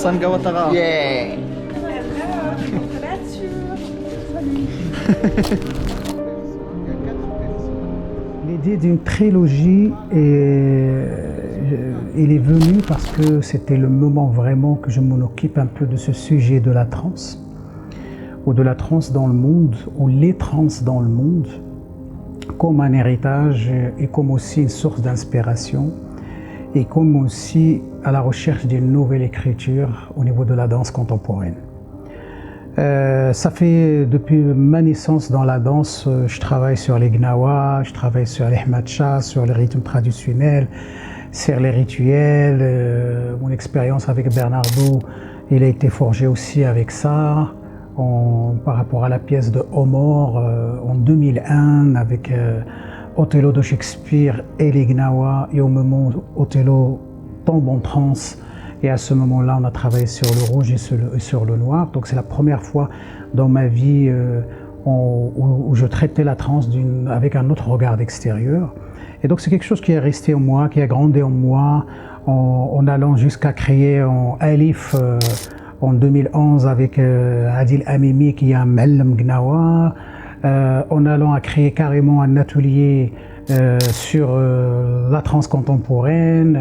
Sanga Watara. Yeah. L'idée d'une trilogie, il est venu parce que c'était le moment vraiment que je m'en occupe un peu de ce sujet de la trance, ou de la trance dans le monde, ou les trans dans le monde, comme un héritage et comme aussi une source d'inspiration, et comme aussi à la recherche d'une nouvelle écriture au niveau de la danse contemporaine. Ça fait depuis ma naissance dans la danse, je travaille sur les gnawa, je travaille sur les matchas, sur les rythmes traditionnels, sur les rituels. Mon expérience avec Bernardo, il a été forgé aussi avec ça, par rapport à la pièce de Homor en 2001 avec Othello de Shakespeare et les gnawa, et au moment où Othello tombe en transe. Et à ce moment-là, on a travaillé sur le rouge et sur le noir. Donc c'est la première fois dans ma vie où je traitais la trance avec un autre regard extérieur. Et donc c'est quelque chose qui est resté en moi, qui a grandi en moi, en allant jusqu'à créer en Alif en 2011 avec Adil Amimi qui est un M'allam Gnawa, en allant à créer carrément un atelier sur la trance contemporaine,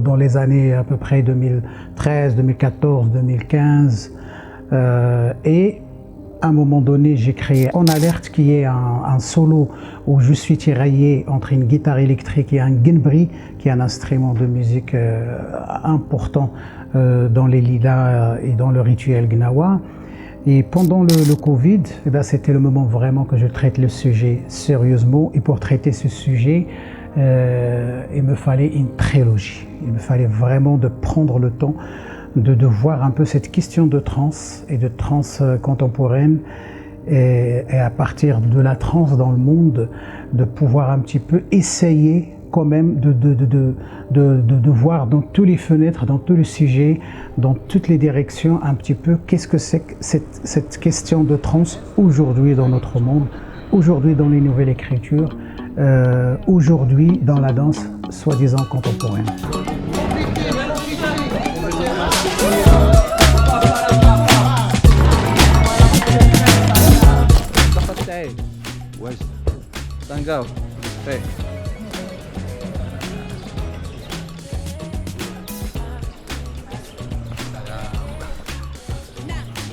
dans les années à peu près 2013, 2014, 2015. Et à un moment donné, j'ai créé En Alerte, qui est un solo où je suis tiraillé entre une guitare électrique et un guinbri, qui est un instrument de musique important dans les lilas et dans le rituel gnawa. Et pendant le Covid, eh ben, c'était le moment vraiment que je traite le sujet sérieusement. Et pour traiter ce sujet, il me fallait une trilogie. Il me fallait vraiment de prendre le temps de voir un peu cette question de trance et de trance contemporaine, et à partir de la trance dans le monde, de pouvoir un petit peu essayer quand même de voir dans toutes les fenêtres, dans tous les sujets, dans toutes les directions un petit peu qu'est-ce que c'est que cette question de trance aujourd'hui dans notre monde, aujourd'hui dans les nouvelles écritures, aujourd'hui dans la danse soi-disant contemporaine.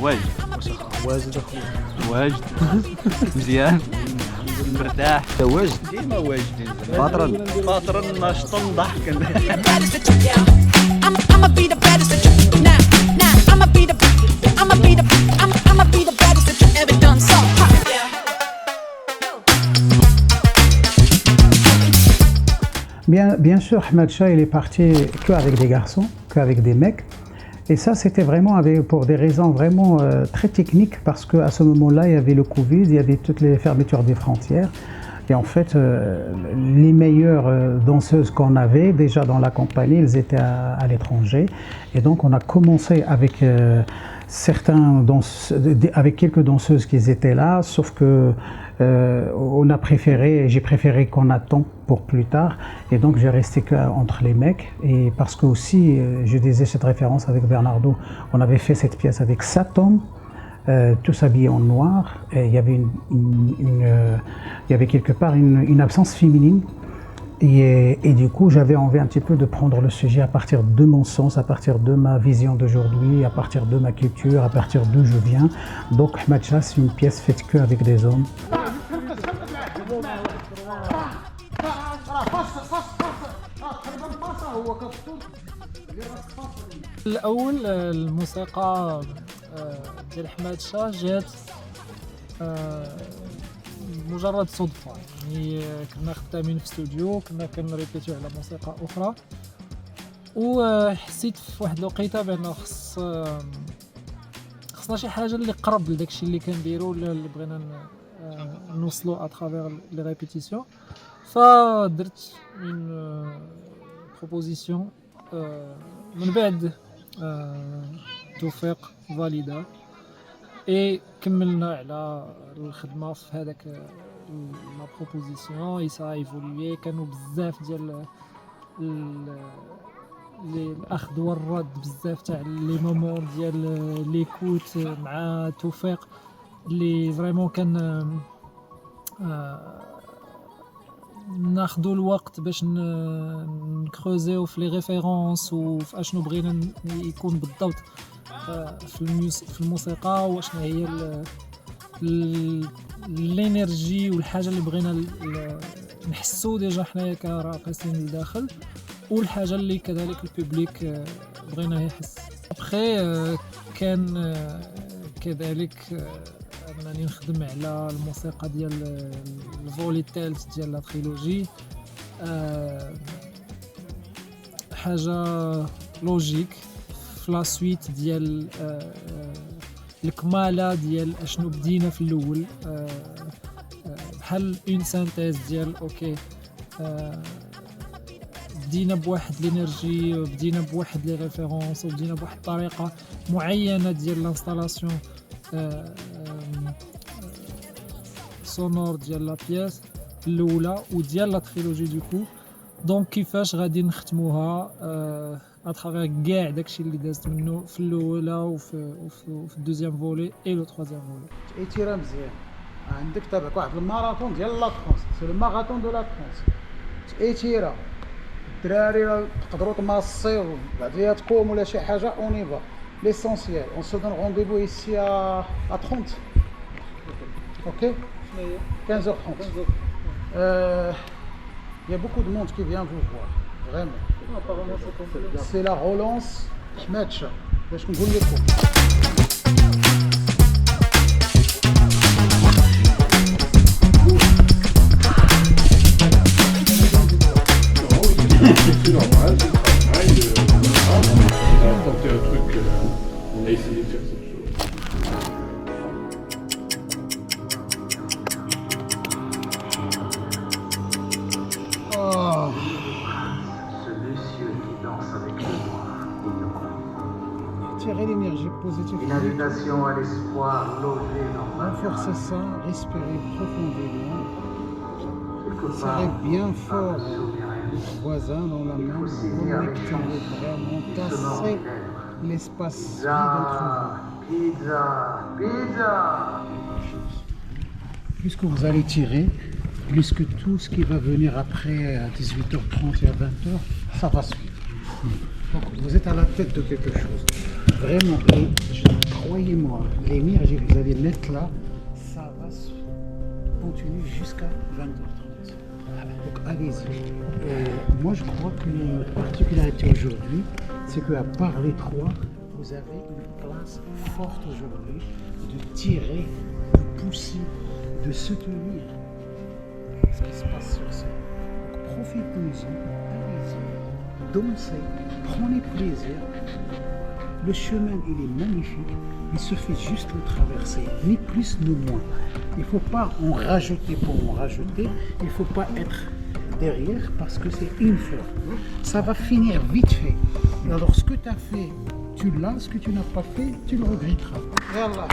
واجد واجد اخويا. واجد مزيان مرتاح واجد ديما واجدين فاطرا ناشطا ضحكا I'ma be the baddest that you nah I'ma be the baddest that you ever done so Bien sûr, Ahmed Shah, il est parti qu'avec des garçons, qu'avec des mecs. Et ça, c'était vraiment pour des raisons vraiment très techniques, parce qu'à ce moment-là, il y avait le Covid, il y avait toutes les fermetures des frontières. Et en fait, les meilleures danseuses qu'on avait déjà dans la compagnie, elles étaient à l'étranger. Et donc, on a commencé avec avec quelques danseuses qui étaient là, sauf que j'ai préféré qu'on attend pour plus tard. Et donc, j'ai resté qu'entre les mecs. Et parce que aussi, je disais cette référence avec Bernardo, on avait fait cette pièce avec Satom, tous habillés en noir. Et il y avait il y avait quelque part une absence féminine. Et du coup, j'avais envie un petit peu de prendre le sujet à partir de mon sens, à partir de ma vision d'aujourd'hui, à partir de ma culture, à partir d'où je viens. Donc, Ahmed Shah, c'est une pièce faite qu'avec des hommes. الأول الموسيقى ديال أحمد شاه جات مجرد صدفة، يعني كنا خدامين في استوديو، كنا كنريبيتيو على موسيقى أخرى، وحسيت في واحد الوقيته بأنه خصنا شي حاجة اللي قرب لداكشي اللي كنديرو، اللي بغينا نوصلو اترافيغ لي ريبيتيسيون. فدرت اون بروبوزيسيون من بعد توفيق فاليدا، اي كملنا على الخدمه في هذاك لا بروبوزيسيون. اي سا ايفولوي، كانوا بزاف ديال الاخذ والرد بزاف تاع لي مومون ديال ليكوت مع توفيق اللي فريمون كان ناخذوا الوقت باش نكروزيو في لي ريفيرونس وفي اشنو بغينا يكون بالضبط في الموسيقى واشنو هي الانرجي والحاجه اللي بغينا نحسو ديجا حنايا كراقصين لداخل والحاجه اللي كذلك الببليك بغينا يحس. ابخي كان كذلك انني نخدم على الموسيقى ديال الفولي الثالث ديال لا تريلوجي، حاجه لوجيك في لا سويت ديال الكماله ديال اشنو بدينا في الاول، بحال اون سانتيز ديال اوكي بدينا بواحد لينيرجي بدينا بواحد لي ريفيرونس وبدينا بواحد الطريقه معينه ديال لانستالاسيون سونور ديال لا بياس الاولى وديال لا تريلوجي دوكو. دونك كيفاش غادي نختموها اترافير كاع داكشي اللي دازت منه في الاولى وفي الدوزيام فولي اي لو تروازيام فولي. ايتيرا مزيان عندك تابعك واحد الماراثون ديال لا ترونس، سي لو ماراثون دو لا ترونس. ايتيرا الدراري تقدروا تماصيو بعديها تقوم ولا شي حاجه اونيفا. ليسونسيال اون سو دون رونديفو ايسي ا 30 اوكي 15h30. Il y a beaucoup de monde qui vient vous voir, vraiment. C'est la relance match. باش نقول لكم C'est normal, c'est le travail. On a inventé un truc, on a essayé de faire cette chose. Ce monsieur qui danse avec moi, il nous comprend. Tirez l'énergie positive. Une invitation à l'espoir logé dans ma Renforcez ça, respirez profondément. quelque Serrez part bien fort souveraine. voisin dans la main, connectez-vous vraiment, tassez l'espace vide entre vous. Pizza, pizza. Plus que vous allez tirer, plus que tout ce qui va venir après à 18h30 et à 20h, ça va suivre. Donc vous êtes à la tête de quelque chose. Vraiment, et croyez-moi, l'énergie que vous allez mettre là, ça va continuer jusqu'à 20h30. Donc allez-y. Moi je crois que notre particularité aujourd'hui, c'est qu'à part les trois, vous avez une place forte aujourd'hui de tirer, de pousser, de soutenir ce qui se passe sur scène. Donc profitez-en, allez-y, dansez, prenez plaisir. Le chemin il est magnifique, il suffit juste de traverser, ni plus ni moins. Il ne faut pas en rajouter pour en rajouter, il ne faut pas être derrière parce que c'est une fois. Ça va finir vite fait. Alors ce que tu as fait, tu l'as, ce que tu n'as pas fait, tu le regretteras. Voilà.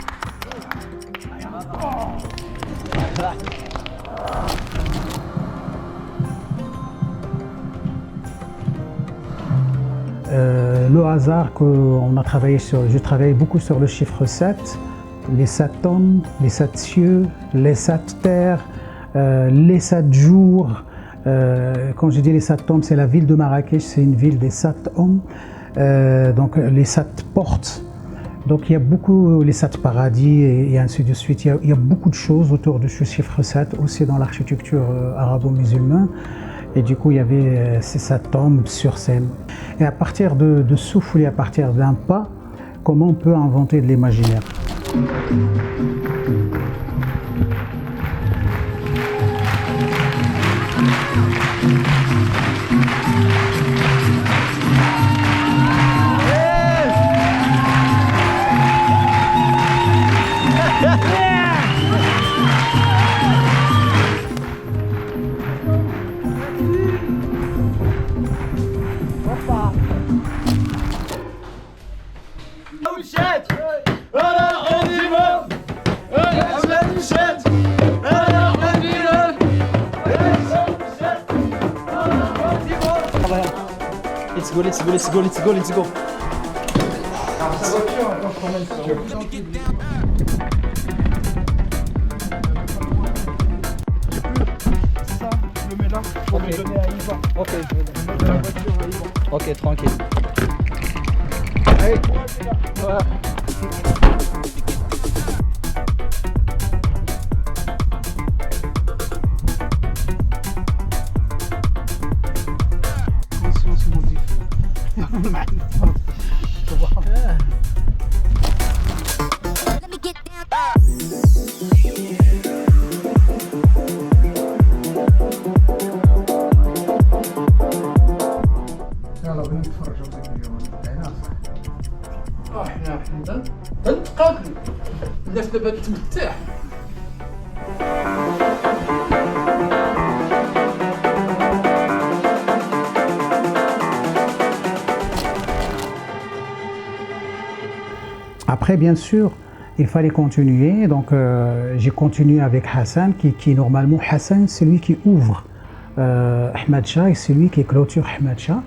Le hasard qu'on a travaillé sur, je travaille beaucoup sur le chiffre 7, les 7 hommes, les 7 cieux, les 7 terres, les 7 jours. Quand je dis les 7 hommes, c'est la ville de Marrakech, c'est une ville des 7 hommes, donc les 7 portes. Donc il y a beaucoup, les 7 paradis et ainsi de suite, il y a beaucoup de choses autour de ce chiffre 7, aussi dans l'architecture arabo-musulmane. Et du coup, il y avait ces 7 hommes sur scène. Et à partir de souffler, à partir d'un pas, comment on peut inventer de l'imaginaire? مشات انا غادي ما مشات go, let's go, let's go, let's go, let's go. Ok. Ok, tranquille. Allez. Ouais. Let me get down. يلا بنتفرجوا اليوم تاعنا احنا حمدا تنقاكل الناس دابا تمتاح. Après, bien sûr, il fallait continuer. Donc, j'ai continué avec Hassan, qui normalement, Hassan, c'est lui qui ouvre Ahmed Shah et c'est lui qui clôture Ahmed Shah.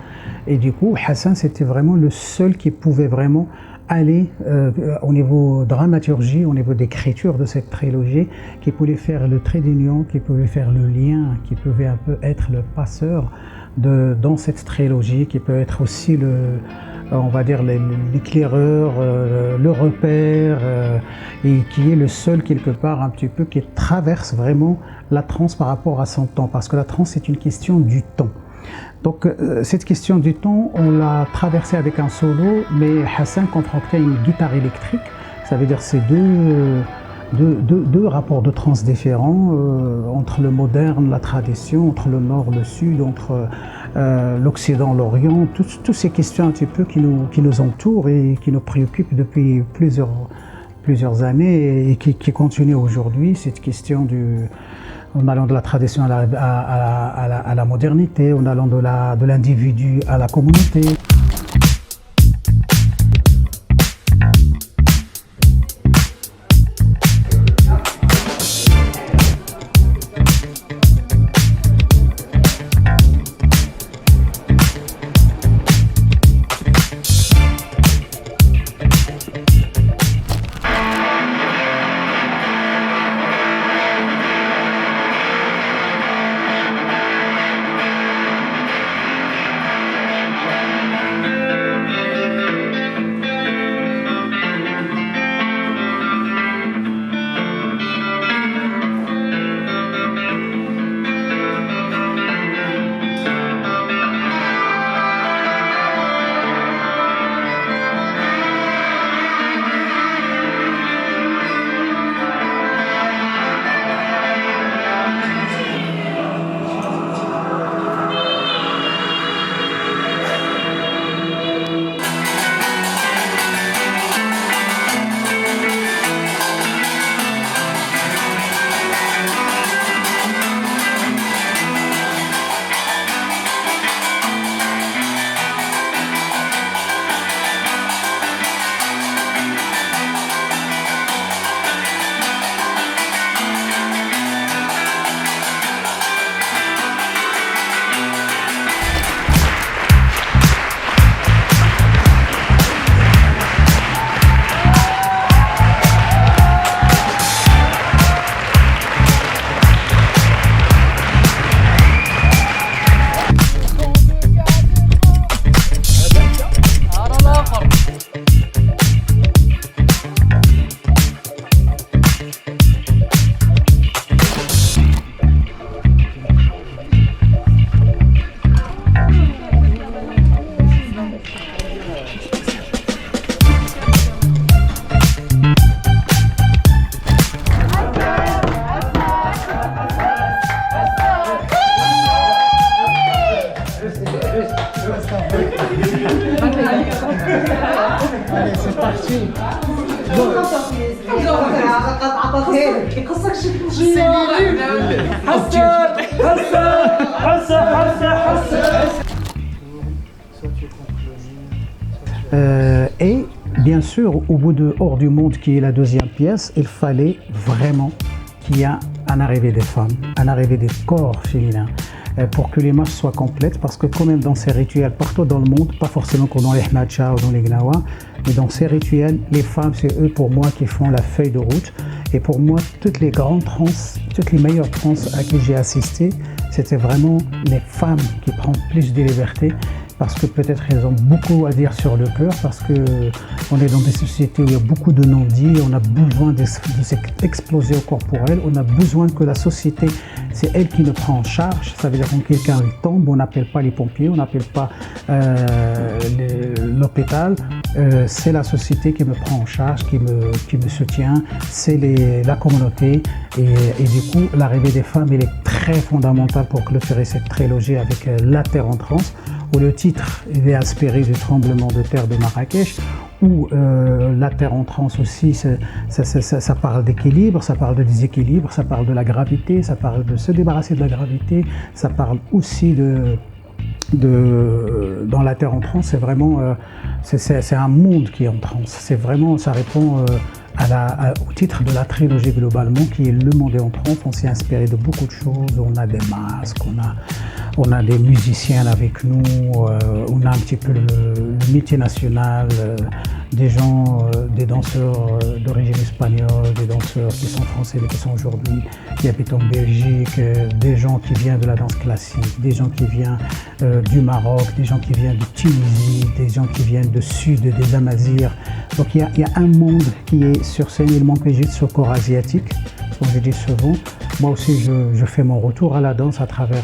Et du coup, Hassan, c'était vraiment le seul qui pouvait vraiment aller au niveau dramaturgie, au niveau d'écriture de cette trilogie, qui pouvait faire le trait d'union, qui pouvait faire le lien, qui pouvait un peu être le passeur dans cette trilogie, qui peut être aussi on va dire l'éclaireur, le repère, et qui est le seul quelque part un petit peu qui traverse vraiment la transe par rapport à son temps, parce que la transe c'est une question du temps. Donc cette question du temps, on l'a traversée avec un solo, mais Hassan contractait une guitare électrique, ça veut dire c'est deux rapports de trance différents entre le moderne, la tradition, entre le nord, le sud, entre l'Occident, l'Orient, toutes ces questions un petit peu qui nous entourent et qui nous préoccupent depuis plusieurs années et qui continuent aujourd'hui, cette question en allant de la tradition à la modernité, en allant de l'individu à la communauté. Allez, c'est parti. Et bien sûr, au bout de Hors du Monde, qui est la deuxième pièce, il fallait vraiment qu'il y ait un arrivée des femmes, un arrivée des corps féminins. pour que l'image soit complète, parce que quand même dans ces rituels partout dans le monde, pas forcément que dans les Hmatcha ou dans les Gnawa, mais dans ces rituels, les femmes, c'est eux pour moi qui font la feuille de route. Et pour moi, toutes les grandes trans, toutes les meilleures trans à qui j'ai assisté, c'était vraiment les femmes qui prennent plus de liberté, parce que peut-être elles ont beaucoup à dire sur le cœur, parce qu'on est dans des sociétés où il y a beaucoup de non-dits, on a besoin de cette explosion corporelle, on a besoin que la société, c'est elle qui le prend en charge. Ça veut dire que quand quelqu'un tombe, on n'appelle pas les pompiers, on n'appelle pas l'hôpital, c'est la société qui me prend en charge, qui me soutient, c'est la communauté. Et du coup, l'arrivée des femmes, elle est très fondamentale pour clôturer cette trilogie avec La Terre en transe, où le titre est inspiré du tremblement de terre de Marrakech, où La Terre en transe aussi, ça parle d'équilibre, ça parle de déséquilibre, ça parle de la gravité, ça parle de se débarrasser de la gravité, ça parle aussi dans La Terre en transe, c'est vraiment, c'est un monde qui est en transe, c'est vraiment, ça répond au titre de la trilogie globalement, qui est Le Monde est en transe. On s'est inspiré de beaucoup de choses, on a des masques, on a des musiciens avec nous, on a un petit peu le métier national, des gens, des danseurs d'origine espagnole, des danseurs qui sont français mais qui sont aujourd'hui, qui habitent en Belgique, des gens qui viennent de la danse classique, des gens qui viennent du Maroc, des gens qui viennent de Tunisie, des gens qui viennent du sud, des Amazirs. Donc il y a un monde qui est sur scène, il manque juste ce corps asiatique, comme je dis souvent. Moi aussi, je fais mon retour à la danse à travers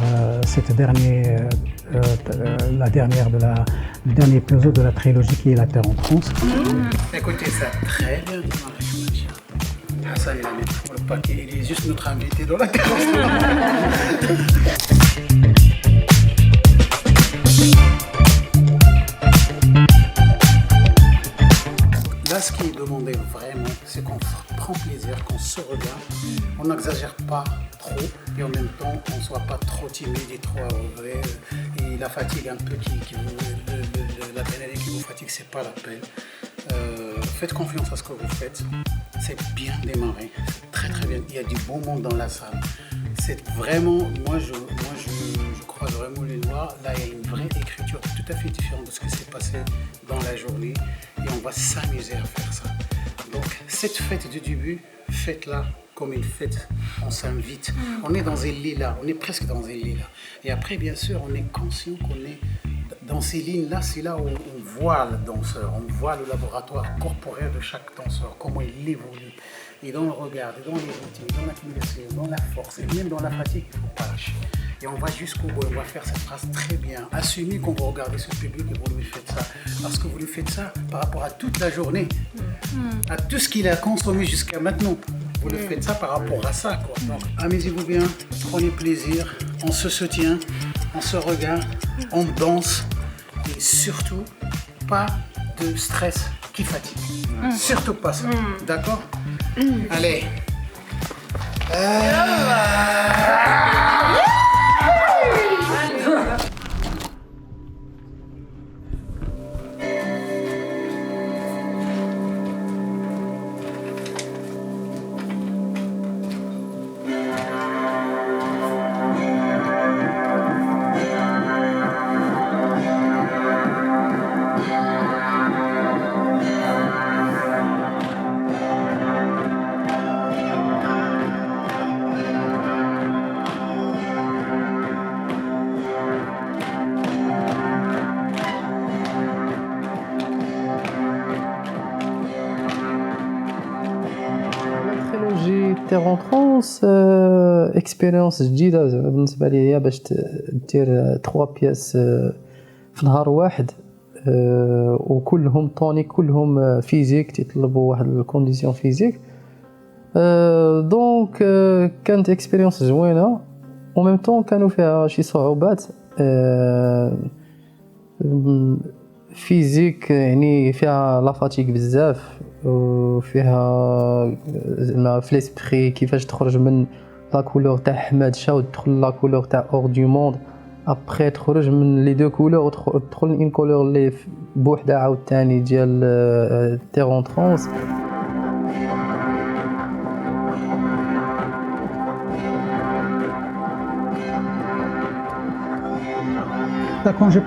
le dernier épisode de la trilogie qui est La Terre en transe. Écoutez ça très bien. Hassan, il a mis pour le paquet, il est juste notre invité dans la carence. Là, ce qui est demandé vraiment, c'est qu'on prend plaisir, qu'on se regarde, on n'exagère pas trop et en même temps, on ne soit pas trop timide et trop vrai. Et la fatigue un peu, l'adrénaline qui vous fatigue, c'est pas la peine. Faites confiance à ce que vous faites. C'est bien démarré, c'est très très bien. Il y a du bon monde dans la salle. C'est vraiment, moi je croise vraiment les doigts. Là, il y a une vraie écriture tout à fait différente de ce qui s'est passé dans la journée. Et on va s'amuser à faire ça. Donc, cette fête du début, faites-la comme une fête. On s'invite. On est dans un lilas, on est presque dans un lilas. Et après, bien sûr, on est conscient qu'on est dans ces lignes-là, c'est là où on voit le danseur, on voit le laboratoire corporel de chaque danseur, comment il évolue. Et dans le regard, et dans les routines, dans l'accumulation, dans la force, et même dans la fatigue, il ne faut pas lâcher. Et on va jusqu'au bout, on va faire cette phrase très bien. Assumez qu'on va regarder ce public et vous lui faites ça. Parce que vous lui faites ça par rapport à toute la journée, à tout ce qu'il a consommé jusqu'à maintenant. Vous lui faites ça par rapport à ça, quoi. Donc, amusez-vous bien, prenez plaisir, on se soutient, on se regarde, on danse. Et surtout, pas de stress qui fatigue. Surtout pas ça. D'accord? Allez. Terre en transe اكسبيريونس جديده زعما بالنسبه لي هي باش دير 3 بياس في نهار واحد وكلهم طونيك كلهم فيزيك تيطلبوا واحد الكونديسيون فيزيك دونك كانت اكسبيريونس زوينه وميم طون كانوا فيها شي صعوبات فيزيك يعني فيها لا فاتيك بزاف وفيها زعما في ليسبري كيفاش تخرج من لا كولور تاع حماد شا وتدخل لا كولور تاع اور دو موند ابري تخرج من لي دو كولور وتدخل ان كولور اللي بوحدها عاوتاني ديال تير اون ترانس Là, quand j'ai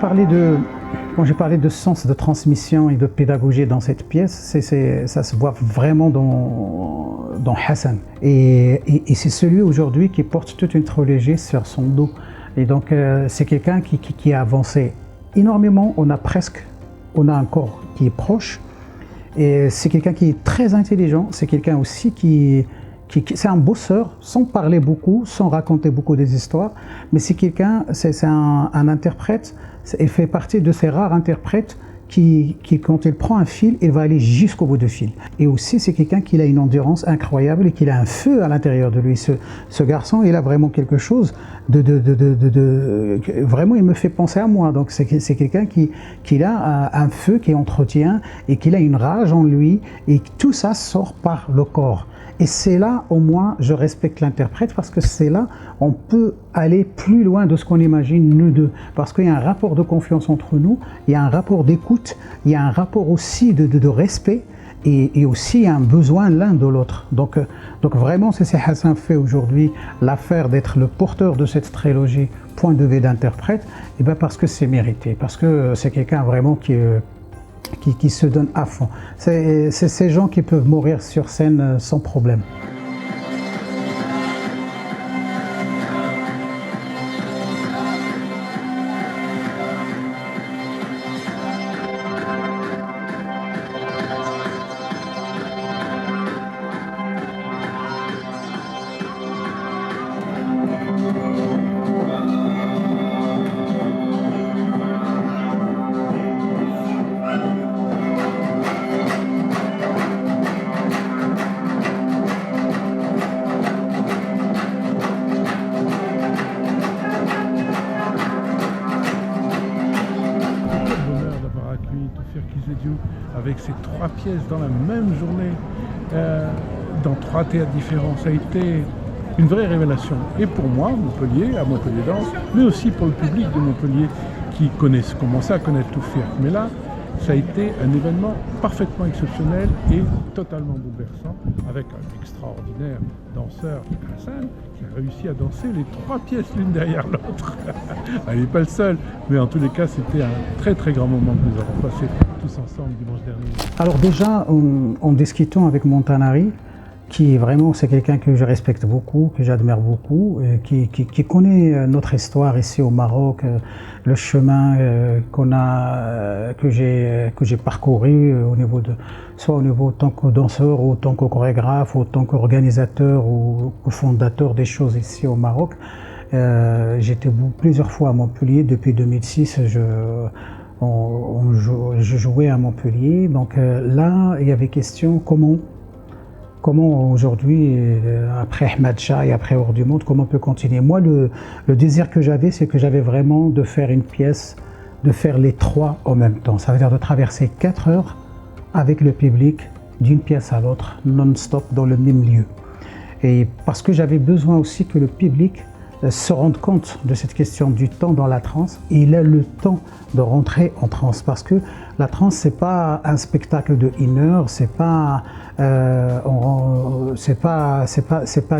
parlé de sens de transmission et de pédagogie dans cette pièce, ça se voit vraiment dans Hassan. Et c'est celui aujourd'hui qui porte toute une trilogie sur son dos. Et donc, c'est quelqu'un qui a avancé énormément. On a un corps qui est proche. Et c'est quelqu'un qui est très intelligent. C'est quelqu'un aussi c'est un bosseur, sans parler beaucoup, sans raconter beaucoup des histoires. Mais c'est un interprète. Il fait partie de ces rares interprètes qui, quand il prend un fil, il va aller jusqu'au bout du fil. Et aussi, c'est quelqu'un qui a une endurance incroyable et qui a un feu à l'intérieur de lui. Ce garçon, il a vraiment quelque chose vraiment, il me fait penser à moi. Donc, c'est quelqu'un qui a un feu qui entretient et qui a une rage en lui, et tout ça sort par le corps. Et c'est là, au moins, je respecte l'interprète, parce que c'est là, on peut aller plus loin de ce qu'on imagine, nous deux. Parce qu'il y a un rapport de confiance entre nous, il y a un rapport d'écoute, il y a un rapport aussi de respect, et aussi un besoin l'un de l'autre. Donc vraiment, c'est Hassan fait aujourd'hui l'affaire d'être le porteur de cette trilogie Point de vue d'interprète, et bien parce que c'est mérité, parce que c'est quelqu'un vraiment qui se donne à fond. C'est ces gens qui peuvent mourir sur scène sans problème. Avec ces 3 pièces dans la même journée, dans 3 théâtres différents, ça a été une vraie révélation. Et pour moi, Montpellier, à Montpellier Danse, mais aussi pour le public de Montpellier qui commençait à connaître Toufir. Mais là, ça a été un événement parfaitement exceptionnel et totalement bouleversant, avec un extraordinaire danseur, Hassan, qui a réussi à danser les 3 pièces l'une derrière l'autre. Il n'est pas le seul, mais en tous les cas, c'était un très très grand moment que nous avons passé tous ensemble dimanche dernier. Alors déjà, en discutant avec Montanari, qui vraiment, c'est quelqu'un que je respecte beaucoup, que j'admire beaucoup, qui connaît notre histoire ici au Maroc, le chemin que j'ai parcouru soit au niveau tant que danseur, ou tant que chorégraphe, ou tant qu'organisateur ou fondateur des choses ici au Maroc. J'étais plusieurs fois à Montpellier depuis 2006. Je jouais à Montpellier. Donc là, il y avait question comment aujourd'hui, après Ahmed Shah et après Hors du Monde, comment on peut continuer. Moi, le désir que j'avais, c'est que j'avais vraiment de faire une pièce, de faire les 3 en même temps. Ça veut dire de traverser 4 heures avec le public, d'une pièce à l'autre, non-stop, dans le même lieu. Et parce que j'avais besoin aussi que le public se rende compte de cette question du temps dans la transe, et il a le temps de rentrer en transe, parce que la transe, c'est pas un spectacle de 1 heure, c'est pas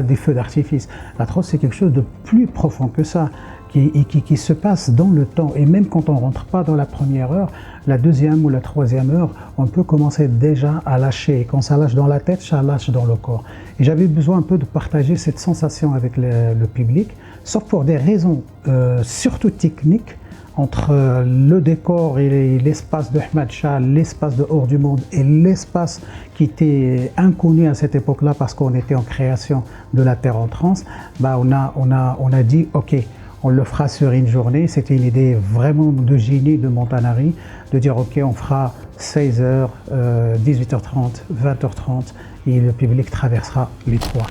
des feux d'artifice. La transe, c'est quelque chose de plus profond que ça, qui se passe dans le temps. Et même quand on ne rentre pas dans la première heure, la deuxième ou la troisième heure, on peut commencer déjà à lâcher. Et quand ça lâche dans la tête, ça lâche dans le corps. Et j'avais besoin un peu de partager cette sensation avec le public, sauf pour des raisons surtout techniques, entre le décor et l'espace de Ahmed Shah, l'espace de Hors du Monde et l'espace qui était inconnu à cette époque-là parce qu'on était en création de la Terre en transe. On a dit ok, on le fera sur une journée. C'était une idée vraiment de génie de Montanari, de dire ok, on fera 16h, 18h30, 20h30 et le public traversera les 3.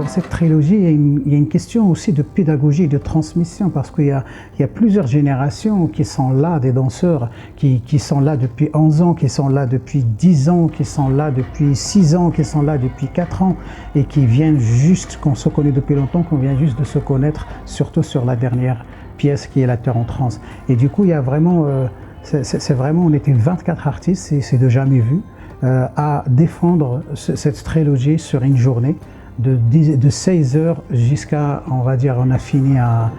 cette trilogie, il y a une question aussi de pédagogie, de transmission, parce qu'il y a plusieurs générations qui sont là, des danseurs qui sont là depuis 11 ans, qui sont là depuis 10 ans, qui sont là depuis 6 ans, qui sont là depuis 4 ans, et qui viennent juste, qu'on se connaît depuis longtemps, qu'on vient juste de se connaître, surtout sur la dernière pièce qui est La Terre en transe. Et du coup, il y a vraiment, c'est vraiment, on était 24 artistes, c'est de jamais vu, à défendre cette trilogie sur une journée de 16 heures jusqu'à, on va dire, on a fini à,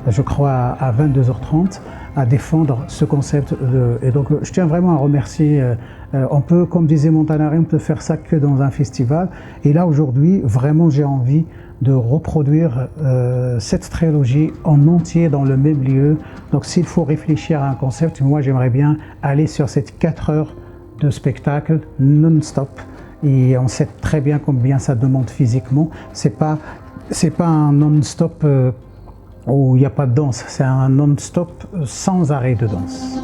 je crois, à 22h30, à défendre ce concept. Et donc, je tiens vraiment à remercier. On peut, comme disait Montanari, on peut faire ça que dans un festival. Et là, aujourd'hui, vraiment, j'ai envie de reproduire cette trilogie en entier dans le même lieu. Donc, s'il faut réfléchir à un concept, moi, j'aimerais bien aller sur cette 4 heures de spectacle non-stop. Et on sait très bien combien ça demande physiquement. C'est pas un non-stop où il n'y a pas de danse, c'est un non-stop sans arrêt de danse.